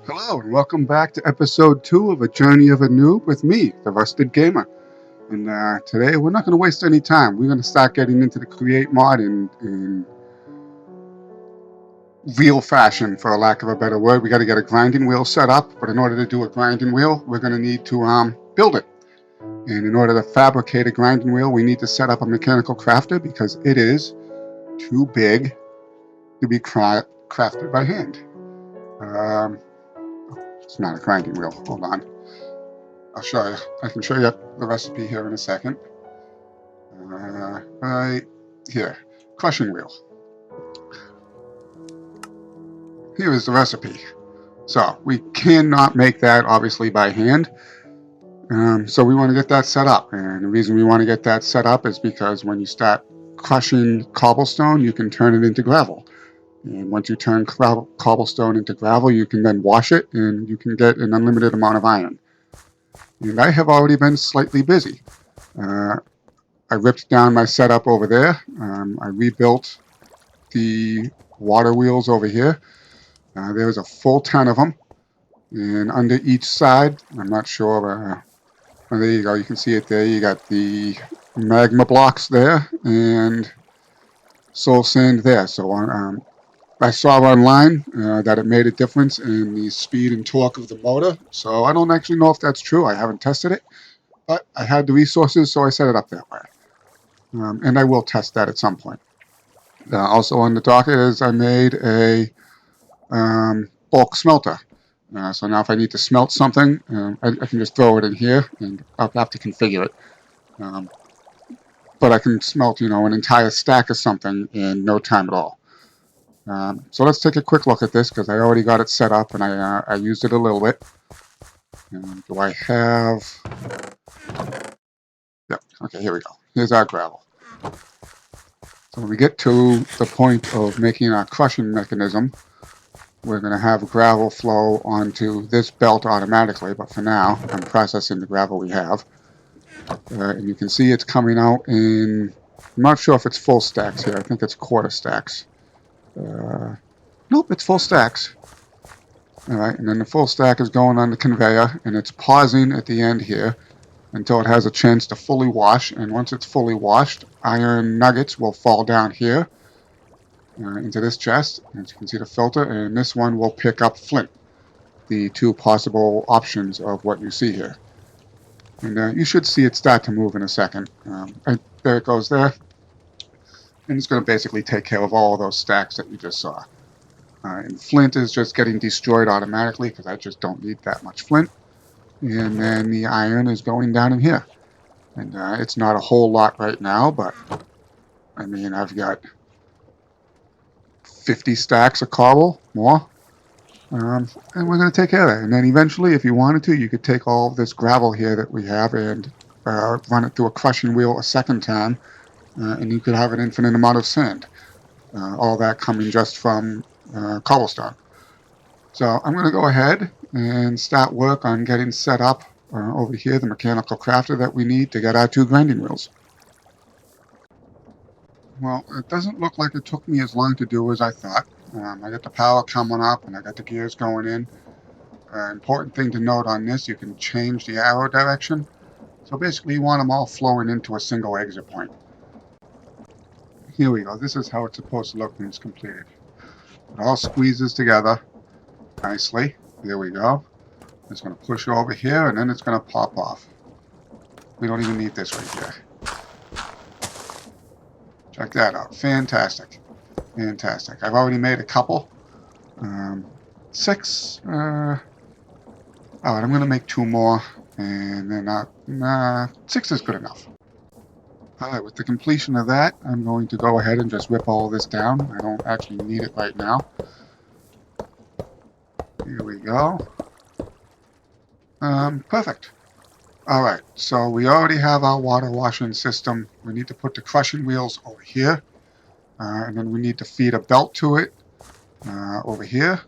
Hello and welcome back to episode 2 of A Journey of a Noob with me, the Rusted Gamer. And today we're not going to waste any time. We're going to start getting into the Create mod in real fashion, for a lack of a better word. We got to get a grinding wheel set up, but in order to do a grinding wheel, we're going to need to build it. And in order to fabricate a grinding wheel, we need to set up a mechanical crafter because it is too big to be crafted by hand. It's not a grinding wheel. Hold on. I'll show you. I can show you the recipe here in a second. Right here. Crushing wheel. Here is the recipe. So we cannot make that obviously by hand. So we want to get that set up. And the reason we want to get that set up is because when you start crushing cobblestone, you can turn it into gravel. And once you turn cobblestone into gravel, you can then wash it and you can get an unlimited amount of iron. And I have already been slightly busy. I ripped down my setup over there. I rebuilt the water wheels over here. There's a full 10 of them. And under each side, I'm not sure. There you go. You can see it there. You got the magma blocks there and soul sand there. So I saw online that it made a difference in the speed and torque of the motor. So I don't actually know if that's true. I haven't tested it. But I had the resources, so I set it up that way. And I will test that at some point. Also on the docket is I made a bulk smelter. So now if I need to smelt something, I can just throw it in here, and I'll have to configure it. But I can smelt, an entire stack of something in no time at all. So let's take a quick look at this, because I already got it set up, and I used it a little bit. Do I have... Yep, okay, here we go. Here's our gravel. So when we get to the point of making our crushing mechanism, we're going to have gravel flow onto this belt automatically, but for now, I'm processing the gravel we have. And you can see it's coming out in... I'm not sure if it's full stacks here. I think it's quarter stacks. Nope, it's full stacks. Alright, and then the full stack is going on the conveyor, and it's pausing at the end here until it has a chance to fully wash. And once it's fully washed, iron nuggets will fall down here into this chest. As you can see the filter, and this one will pick up flint, the two possible options of what you see here. And you should see it start to move in a second. There it goes there. And it's going to basically take care of all of those stacks that you just saw. And flint is just getting destroyed automatically because I just don't need that much flint. And then the iron is going down in here. And it's not a whole lot right now, but I mean, I've got 50 stacks of cobble, more. And we're going to take care of that. And then eventually, if you wanted to, you could take all of this gravel here that we have and run it through a crushing wheel a second time. And you could have an infinite amount of sand. All that coming just from cobblestone. So I'm going to go ahead and start work on getting set up over here, the mechanical crafter that we need to get our two grinding wheels. Well, it doesn't look like it took me as long to do as I thought. I got the power coming up and I got the gears going in. Important thing to note on this, you can change the arrow direction. So basically you want them all flowing into a single exit point. Here we go. This is how it's supposed to look when it's completed. It all squeezes together nicely. There we go. It's going to push over here and then it's going to pop off. We don't even need this right here. Check that out. Fantastic. Fantastic. I've already made a couple. 6. Alright, I'm going to make 2 more. And then 6 is good enough. Alright, with the completion of that, I'm going to go ahead and just rip all this down. I don't actually need it right now. Here we go. Perfect. Alright, so we already have our water washing system. We need to put the crushing wheels over here. And then we need to feed a belt to it over here.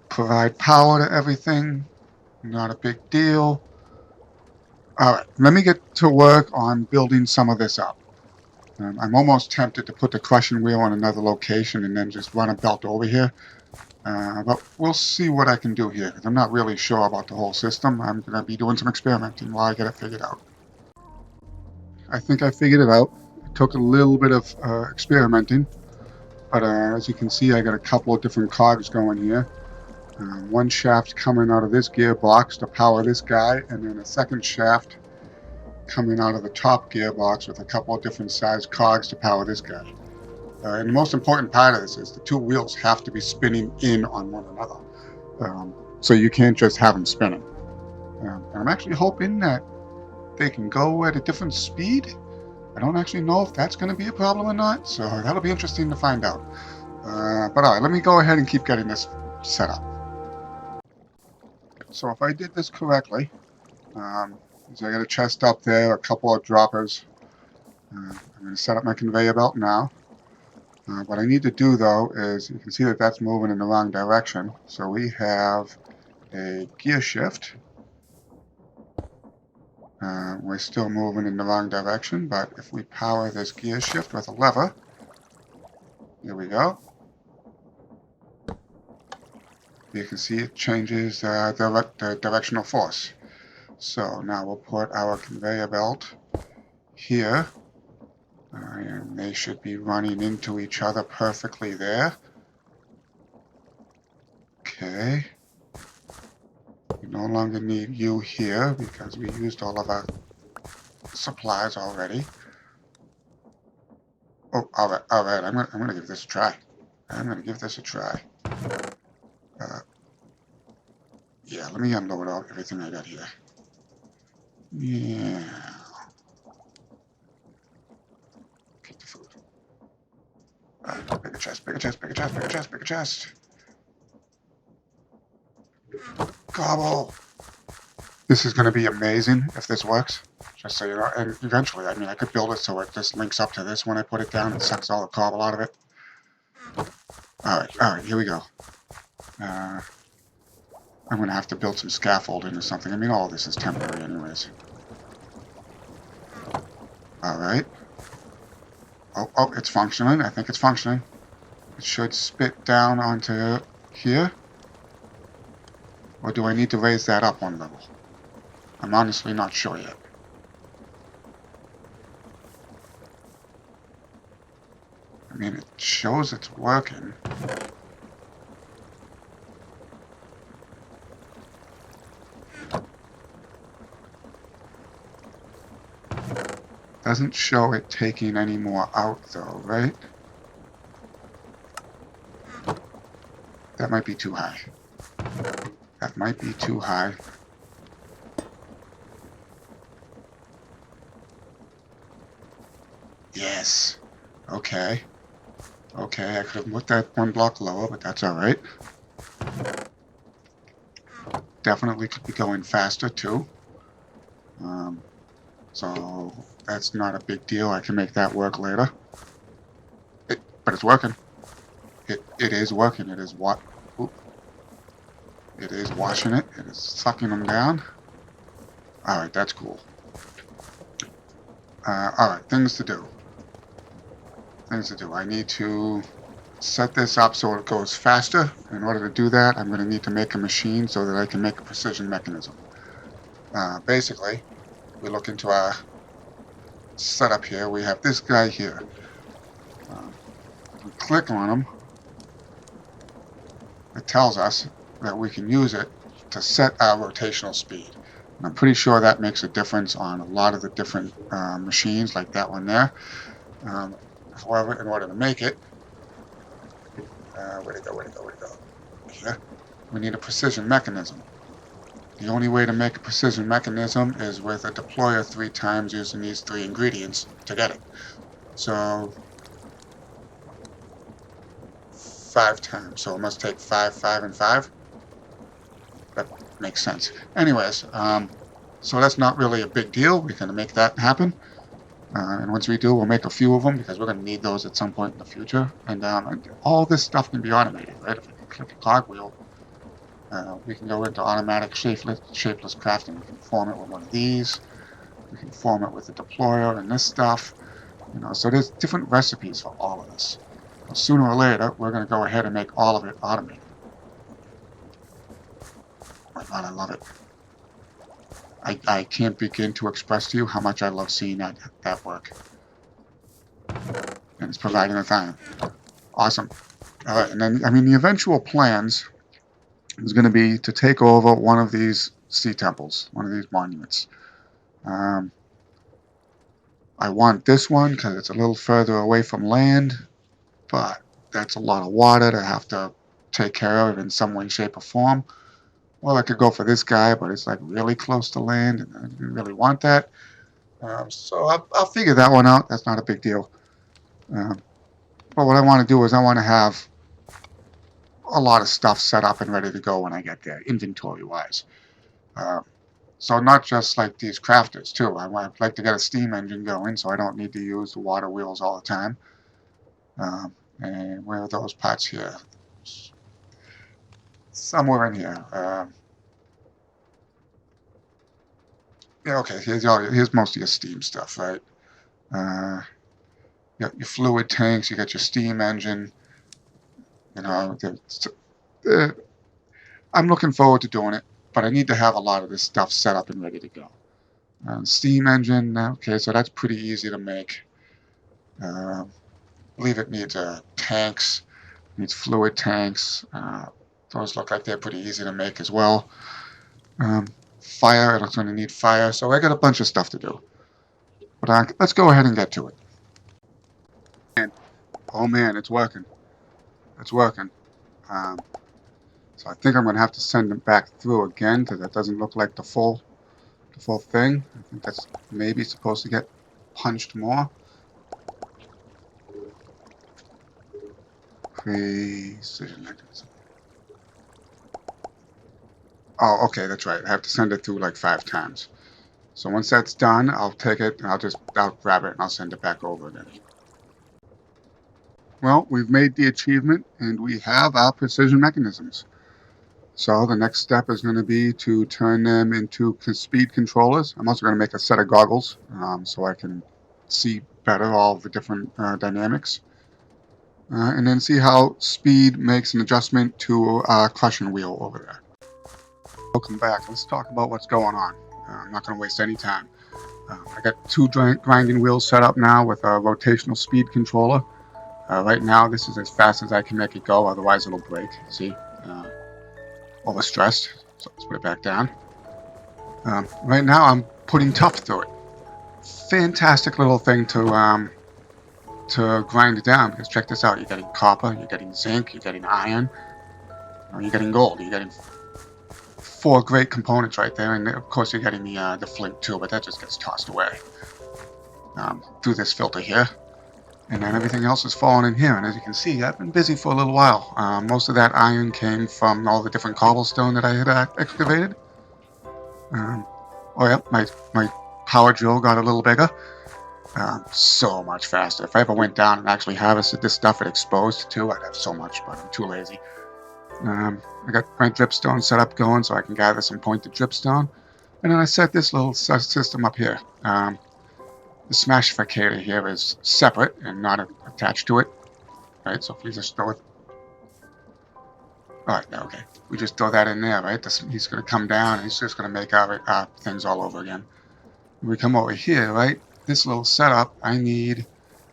Provide power to everything. Not a big deal. Alright, let me get to work on building some of this up. I'm almost tempted to put the crushing wheel in another location and then just run a belt over here. But we'll see what I can do here, because I'm not really sure about the whole system. I'm going to be doing some experimenting while I get it figured out. I think I figured it out. It took a little bit of experimenting, but as you can see, I got a couple of different cogs going here. One shaft coming out of this gearbox to power this guy, and then a second shaft coming out of the top gearbox with a couple of different sized cogs to power this guy. And the most important part of this is the two wheels have to be spinning in on one another. So you can't just have them spinning. And I'm actually hoping that they can go at a different speed. I don't actually know if that's going to be a problem or not, so that'll be interesting to find out. But all right, let me go ahead and keep getting this set up. So if I did this correctly, so I got a chest up there, a couple of droppers. I'm going to set up my conveyor belt now. What I need to do though is, you can see that that's moving in the wrong direction. So we have a gear shift. We're still moving in the wrong direction, but if we power this gear shift with a lever, here we go. You can see it changes the directional force. So now we'll put our conveyor belt here, and they should be running into each other perfectly there. Okay. We no longer need you here because we used all of our supplies already. Oh, all right. I'm gonna give this a try. Yeah, let me unload everything I got here. Yeah. Keep the food. Bigger chest. Gobble. This is going to be amazing if this works. Just so you know, and eventually, I mean, I could build it so it just links up to this when I put it down. It sucks all the cobble out of it. All right, here we go. I'm going to have to build some scaffolding or something. I mean, all of this is temporary anyways. All right. Oh, it's functioning. I think it's functioning. It should spit down onto here. Or do I need to raise that up one level? I'm honestly not sure yet. I mean, it shows it's working. Doesn't show it taking any more out though, right? That might be too high. That might be too high. Yes. Okay. Okay, I could have put that one block lower, but that's alright. Definitely could be going faster too. So that's not a big deal. I can make that work later. But it's working. It is working. It is what? It is washing it. It is sucking them down. Alright, that's cool. Alright, things to do. I need to set this up so it goes faster. In order to do that, I'm going to need to make a machine so that I can make a precision mechanism. Basically, we look into our setup here. We have this guy here. We click on him. It tells us that we can use it to set our rotational speed. And I'm pretty sure that makes a difference on a lot of the different machines, like that one there. However, in order to make it, where'd it go? Here, we need a precision mechanism. The only way to make a precision mechanism is with a deployer 3 times using these 3 ingredients to get it. So 5 times. So it must take 5, 5, and 5. That makes sense. Anyways, so that's not really a big deal. We're going to make that happen. And once we do, we'll make a few of them because we're going to need those at some point in the future. And all this stuff can be automated, right? If I click a cogwheel, we can go into automatic shapeless crafting. We can form it with one of these. We can form it with the deployer and this stuff. So there's different recipes for all of this. But sooner or later, we're going to go ahead and make all of it automated. God, I love it. I can't begin to express to you how much I love seeing that work. And it's providing the time. Awesome. All right, and then, I mean, the eventual plans is going to be to take over one of these sea temples, one of these monuments. Um, I want this one because it's a little further away from land, but that's a lot of water to have to take care of in some way, shape, or form. Well, I could go for this guy, but it's like really close to land, and I didn't really want that. So I'll figure that one out. That's not a big deal. Um, but what I want to do is I want to have a lot of stuff set up and ready to go when I get there, inventory-wise. Um, so not just like these crafters, too. I'd like to get a steam engine going so I don't need to use the water wheels all the time. And where are those parts here? Somewhere in here. Yeah, okay, here's most of your steam stuff, right? Uh, you got your fluid tanks, you got your steam engine. You know, uh, I'm looking forward to doing it, but I need to have a lot of this stuff set up and ready to go. Steam engine, okay, so that's pretty easy to make. I believe it needs tanks, needs fluid tanks. Those look like they're pretty easy to make as well. Fire, it's going to need fire, so I got a bunch of stuff to do. But let's go ahead and get to it. And, oh man, it's working. It's working. Um, so I think I'm going to have to send them back through again because that doesn't look like the full thing. I think that's maybe supposed to get punched more. Precision mechanism. Oh, okay, that's right. I have to send it through like 5 times. So once that's done, I'll take it and I'll grab it and I'll send it back over again. Well, we've made the achievement and we have our precision mechanisms. So the next step is going to be to turn them into speed controllers. I'm also going to make a set of goggles so I can see better all the different dynamics. And then see how speed makes an adjustment to a crushing wheel over there. Welcome back. Let's talk about what's going on. I'm not going to waste any time. I got 2 grinding wheels set up now with a rotational speed controller. Right now, this is as fast as I can make it go, otherwise it'll break. See? Overstressed. So let's put it back down. Right now, I'm putting tough through it. Fantastic little thing to grind it down, because check this out. You're getting copper, you're getting zinc, you're getting iron, you're getting gold, you're getting 4 great components right there, and of course you're getting the flint too, but that just gets tossed away through this filter here. And then everything else is falling in here, and as you can see, I've been busy for a little while. Most of that iron came from all the different cobblestone that I had excavated. Oh yeah, my power drill got a little bigger. So much faster. If I ever went down and actually harvested this stuff at exposed too, I'd have so much, but I'm too lazy. I got my dripstone set up going so I can gather some pointed dripstone. And then I set this little system up here. The smashificator here is separate and not attached to it. Right, so if we just throw it... Alright, okay. We just throw that in there, right? He's going to come down and he's just going to make our things all over again. We come over here, right? This little setup, I need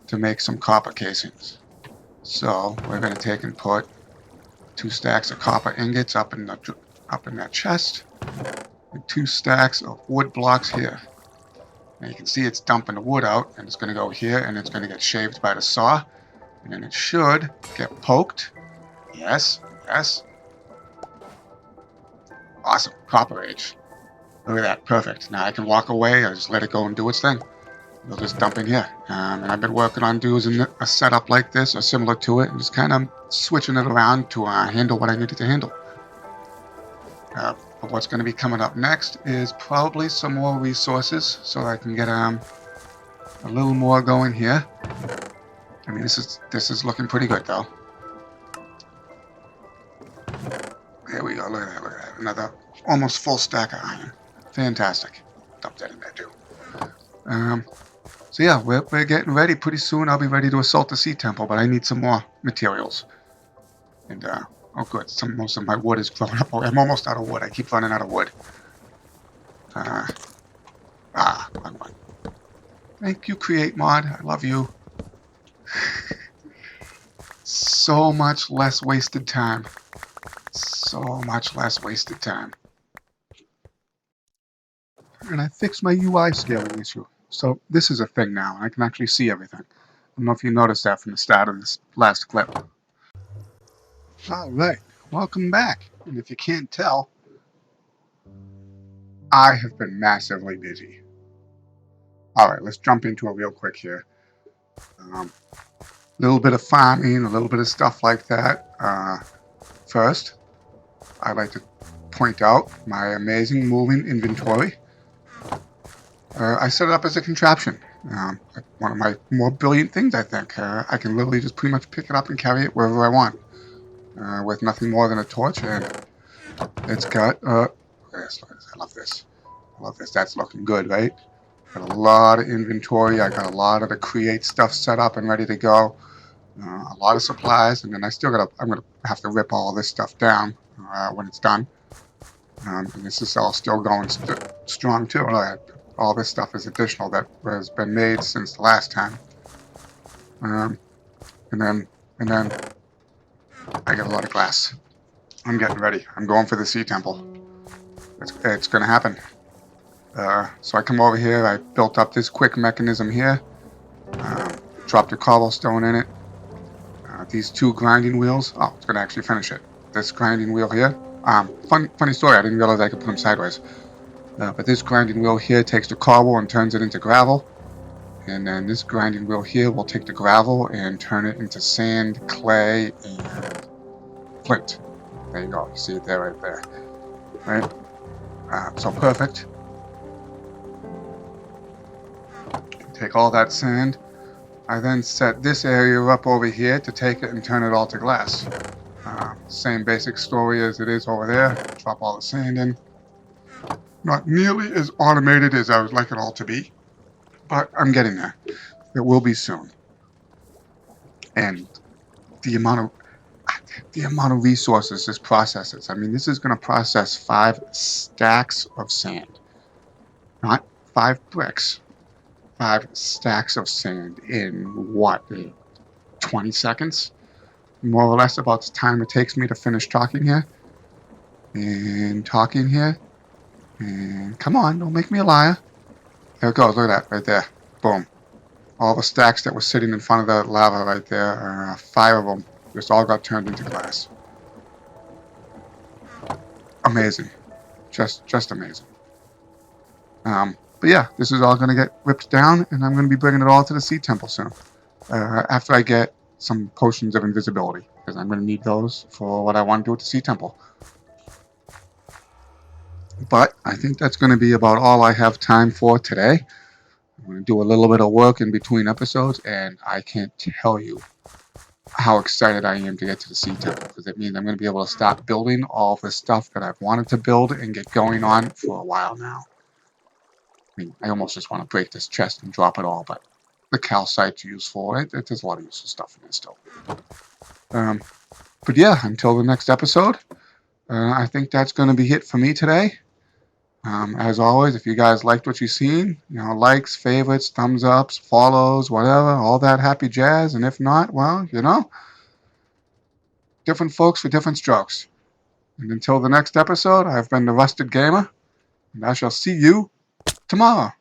to make some copper casings. So we're going to take and put 2 stacks of copper ingots up in that chest, and 2 stacks of wood blocks here. Now you can see it's dumping the wood out, and it's going to go here, and it's going to get shaved by the saw, and then it should get poked. Yes, yes. Awesome, copper age. Look at that, perfect. Now I can walk away, or just let it go and do its thing. It'll just dump in here. And I've been working on doing a setup like this, or similar to it, and just kind of switching it around to handle what I needed to handle. But what's going to be coming up next is probably some more resources, so I can get a little more going here. I mean, this is looking pretty good, though. There we go, look at that, look at that. Another almost full stack of iron. Fantastic. Dump that in there, too. So yeah, we're getting ready. Pretty soon I'll be ready to assault the Sea Temple, but I need some more materials. And Oh, good. Most of my wood is grown up. Oh, I'm almost out of wood. I keep running out of wood. Wrong one. Thank you, Create Mod. I love you. So much less wasted time. So much less wasted time. And I fixed my UI scaling issue. So this is a thing now. I can actually see everything. I don't know if you noticed that from the start of this last clip. Alright, welcome back. And if you can't tell, I have been massively busy. Alright, let's jump into it real quick here. A little bit of farming, a little bit of stuff like that. First, I'd like to point out my amazing moving inventory. I set it up as a contraption. One of my more brilliant things, I think. I can literally just pretty much pick it up and carry it wherever I want. With nothing more than a torch, and it's got, yes, I love this. I love this. That's looking good, right? Got a lot of inventory. I got a lot of the create stuff set up and ready to go. A lot of supplies, and then I'm gonna have to rip all this stuff down when it's done. And this is all still going strong too. All this stuff is additional that has been made since the last time. And then I got a lot of glass. I'm getting ready. I'm going for the sea temple. It's going to happen. So I come over here. I built up this quick mechanism here. Dropped a cobblestone in it. These two grinding wheels. Oh, it's going to actually finish it. This grinding wheel here. Funny story. I didn't realize I could put them sideways. But this grinding wheel here takes the cobble and turns it into gravel. And then this grinding wheel here will take the gravel and turn it into sand, clay, and flint. There you go. You see it there, right there. Right? So perfect. Take all that sand. I then set this area up over here to take it and turn it all to glass. Same basic story as it is over there. Drop all the sand in. Not nearly as automated as I would like it all to be, but I'm getting there. It will be soon. And the amount of resources this processes. I mean, this is going to process 5 stacks of sand, not 5 bricks. 5 stacks of sand in what, 20 seconds? More or less about the time it takes me to finish talking here. And talking here. And come on, don't make me a liar. There it goes, look at that, right there. Boom. All the stacks that were sitting in front of the lava right there, 5 of them, just all got turned into glass. Amazing. Just amazing. But yeah, this is all going to get ripped down, and I'm going to be bringing it all to the Sea Temple soon. After I get some potions of invisibility, because I'm going to need those for what I want to do with the Sea Temple. But I think that's going to be about all I have time for today. I'm going to do a little bit of work in between episodes, and I can't tell you how excited I am to get to the Sea Temple, because it means I'm going to be able to start building all the stuff that I've wanted to build and get going on for a while now. I mean, I almost just want to break this chest and drop it all, but the calcite's useful. There's a lot of useful stuff in there still. But yeah, until the next episode, I think that's going to be it for me today. As always, if you guys liked what you've seen, likes, favorites, thumbs ups, follows, whatever, all that happy jazz. And if not, well, different folks for different strokes. And until the next episode, I've been the Rusted Gamer, and I shall see you tomorrow.